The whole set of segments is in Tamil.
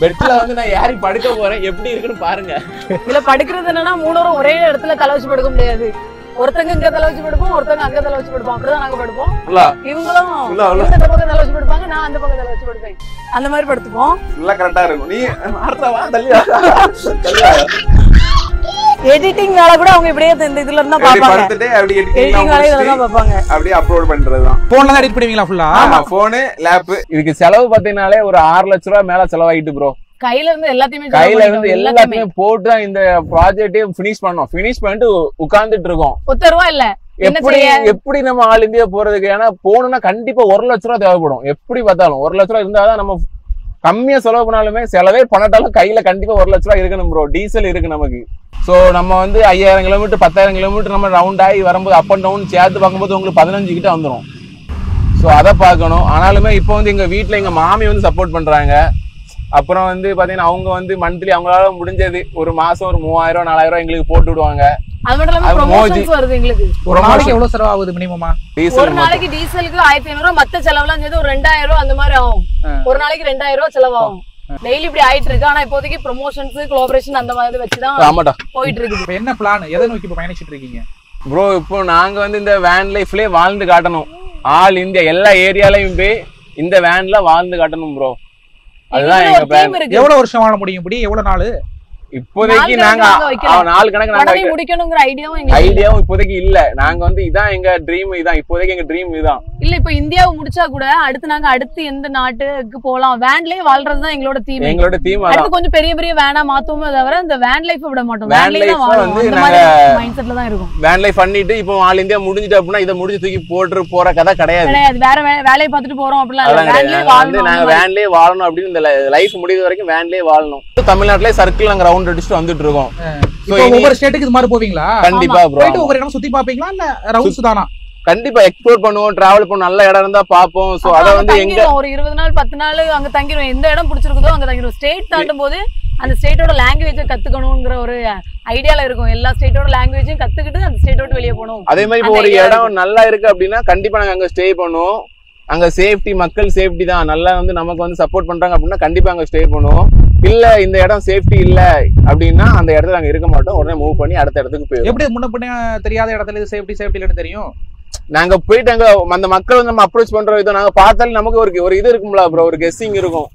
பெட்ல வந்து நான் ஏறி படுக்க போறேன், எப்படி இருக்குன்னு பாருங்க. இதுல படுக்கிறது என்னன்னா 3 பேரும் ஒரே இடத்துல தலை வச்சு படுக்க முடியாது. ஒருத்தங்க இங்க தலை வச்சு படுப்போம், ஒருத்தங்க அங்க தலை வச்சு படுப்போம். அப்படிதான் நாங்க படுப்போம். இவங்களும் இந்த பக்கம் தலை வச்சு படுப்பாங்க, நான் அந்த பக்கம் தலை வச்சு படுப்பேன். அந்த மாதிரி படுத்துப்போம். எல்லாம் கரெக்டா இருக்கும். நீ எடிட்டிங் வேலை கூட அவங்க இப்படியே இந்த இதுல இருந்தா பாப்பாங்க. படுத்துட்டு அப்படியே எடிட்டிங் வேலை இதெல்லாம் பாப்பாங்க. அப்படியே அப்லோட் பண்றதுதான். போன்ல தான் எடிட் பண்ணுவீங்களா ஃபுல்லா? ஆமா, போன், லேப். இதுக்கு செலவு பாத்தீங்கனாலே ஒரு 6 லட்சம் ரூபாய் மேல செலவாயிட்டு ப்ரோ. கையில இருந்து எல்லாத்தையுமே போட்டு தான் இந்த ப்ராஜெக்டே பினிஷ் பண்ணோம். பினிஷ் பண்ணிட்டு உட்கார்ந்துட்டு இருக்கோம். 1 ரூபா இல்ல. எப்படி நம்ம ஆல் இந்தியா போறதுக்கு? ஏன்னா போகணும்னா கண்டிப்பா 1 லட்சம் ரூபாய் தேவைப்படும். எப்படி பார்த்தாலும் 1 லட்சம் ரூபாய் இருந்தாதான் நம்ம கம்மியா செலவு பண்ணாலுமே, செலவே பண்ணட்டாலும் கையில கண்டிப்பா 1 லட்சம் ரூபாய் இருக்கணும் ப்ரோ. டீசல் இருக்கு நமக்கு. சோ நம்ம வந்து 5000 கிலோமீட்டர் 10000 கிலோமீட்டர் நம்ம ரவுண்ட் ஆகி வரும்போது அப் அண்ட் டவுன் சேர்த்து பார்க்கும்போது உங்களுக்கு 15 கிட்ட வந்துடும். ஸோ அதை பார்க்கணும். ஆனாலுமே இப்போ வந்து எங்க வீட்டுல எங்க மாமி வந்து சப்போர்ட் பண்றாங்க. அப்புறம் வந்து பாத்தீங்கன்னா அவங்க வந்து மந்த்லி அவங்களால முடிஞ்சது ஒரு மாசம் ஒரு 3000 4000 எங்களுக்கு போட்டு விடுவாங்க. அது மட்டும் இல்லாம ப்ரமோஷன்ஸ் வருது எங்களுக்கு. ஒரு நாளைக்கு எவ்வளவு செலவு ஆகுது மினிமமா? ஒரு நாளைக்கு டீசலுக்கு 1500 ரூபாய், மத்த செலவுலாம் சேர்த்து ஒரு 2000 ரூபாய் அந்த மாதிரி ஆகும். ஒரு நாளைக்கு 2000 ரூபாய் செலவாகும். டெய்லி இப்படி ஆயிட்டு இருக்கு. ஆனா இப்போதைக்கு ப்ரமோஷன்ஸ், கொலாபரேஷன் அந்த மாதிரி வச்சுதான் போயிட்டு இருக்கு. இப்போ என்ன பிளான்? எதை நோக்கி இப்போ பயணிச்சிட்டு இருக்கீங்க ப்ரோ? இப்போ நாங்க வந்து இந்த வேன் லைஃப்லயே வாழ்ந்து காட்டணும். ஆல் இந்தியா எல்லா ஏரியாலயும் போய் இந்த வேன்ல வாழ்ந்து காட்டணும் ப்ரோ. அதுதான் எங்க பிளான். எவ்வளவு வருஷம் வாழ முடியும் இப்படி? எவ்வளவு நாள்? இப்போதைக்கு நாங்க 4 கணக்கு நாங்க முடிக்கணும்ங்கற ஐடியாவும் இப்போதைக்கு இல்ல. நாங்க வந்து இதான் எங்க ட்ரீம். இதான் இப்போதைக்கு எங்க ட்ரீம் இதான். இல்ல இப்போ இந்தியாவை முடிச்சா கூட அடுத்து எந்த நாட்டுக்கு போலாம்? வேன்லயே வாழ்றதுதான் எங்களோட தீம். அடுத்து கொஞ்சம் பெரிய பெரிய வேனா மாத்துவோமே தவிர இந்த வேன் லைஃப் விட மாட்டோம். வேன் லைஃப் வந்து நாங்க மைண்ட் செட்ல தான் இருக்கும். வேன் லைஃப் பண்ணிட்டு இப்போ ஆல் இந்தியா முடிஞ்சிட்டு அப்படினா இத முடிஞ்சு தூக்கி போட்டு போற கதை கிடையாது. வேற வேலையை பார்த்துட்டு போறோம் அப்படிலாம் இல்ல. வேன்லயே வாழணும். நாங்க வேன்லயே வாழணும் அப்படி இந்த லைஃப் முடியற வரைக்கும் வேன்லயே வாழணும். தமிழ்நாட்டுல சர்க்கிள் நாங்க ரவுண்ட் அடிச்சிட்டு வந்துட்டு இருக்கோம். சோ ஒவ்வொரு ஸ்டேட்டுக்கு இது மாதிரி போவீங்களா? கண்டிப்பா ப்ரோ. போயிட்டு ஒவ்வொரு இடம் சுத்தி பாப்பீங்களா இல்ல ரவுண்ட்ஸ் தானா? கண்டிப்பா எக்ஸ்ப்ளோர் பண்ணுவோம், டிராவல் பண்ணுவோம், நல்ல இடம் இருந்தா பாப்போம். சோ அத வந்து எங்க ஒரு 20 நாள் 10 நாள் அங்க தங்கிடுவோம். எந்த இடம் பிடிச்சிருக்குதோ அங்க தங்கிடுவோம். ஸ்டேட் தாண்டும் போது அந்த ஸ்டேட்டோட லாங்குவேஜை கத்துக்கணும்ங்கற ஒரு ஐடியால இருக்கும். எல்லா ஸ்டேட்டோட லாங்குவேஜையும் கத்துக்கிட்டு அந்த ஸ்டேட் விட்டு வெளியே போகணும். அதே மாதிரி இப்போ ஒரு இடம் நல்லா இருக்கு அப்படின்னா கண்டிப்பா நாங்க அங்க ஸ்டே பண்ணுவோம். அங்க சேஃப்டி, மக்கள் சேஃப்டி தான் நல்லா வந்து நமக்கு வந்து சப்போர்ட் பண்றாங்க அப்படின்னா கண்டிப்பா அங்க ஸ்டே பண்ணுவோம். இல்ல இந்த இடம் சேஃப்டி இல்ல அப்படின்னா அந்த இடத்துல நாங்க இருக்க மாட்டோம். உடனே மூவ் பண்ணி அடுத்த இடத்துக்கு போயிடும். எப்படி முன்ன பின்ன தெரியாத இடத்துல இது சேஃப்டி இல்லன்னு தெரியும்? நாங்க போயிட்டு அங்க அந்த மக்கள் வந்து நம்ம அப்ரோச் பண்ற விதம் நாங்க பார்த்தாலும் நமக்கு ஒரு இது இருக்கும்ல ப்ரோ, ஒரு கெஸ்ஸிங் இருக்கும்.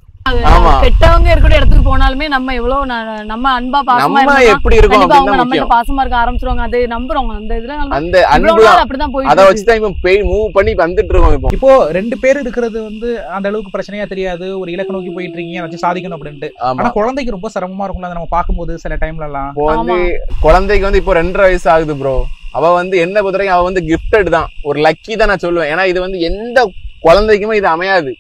கெட்டவங்க இருக்கிற இடத்துக்கு போனாலுமே நம்ம எவ்வளவு நம்ம அன்பா பாசமா எப்படி இருக்கும் அப்படின்னு நம்ம பாசமா இருக்க ஆரம்பிச்சிருவாங்க. அது நம்புறோம். அந்த இதுல அந்த அன்பு அப்படிதான் போய் அத வச்சு தான் இப்ப மூவ் பண்ணி வந்துட்டு இருக்கோம். இப்போ 2 பேர் இருக்கிறது வந்து அந்த அளவுக்கு பிரச்சனையா தெரியாது. ஒரு இலக்கு நோக்கி போயிட்டு இருக்கீங்க, வச்சு சாதிக்கணும் அப்படின்ட்டு. ஆனா குழந்தைக்கு ரொம்ப சிரமமா இருக்கும்ல நம்ம பாக்கும்போது சில டைம்ல எல்லாம். வந்து குழந்தைக்கு வந்து இப்போ 2.5 வயசு ஆகுது ப்ரோ. அவ வந்து என்ன பொறுத்தவரைக்கும் அவ வந்து கிஃப்டட் தான், ஒரு லக்கி தான் நான் சொல்லுவேன். ஏன்னா இது வந்து எந்த குழந்தைக்குமே இது அமையாது.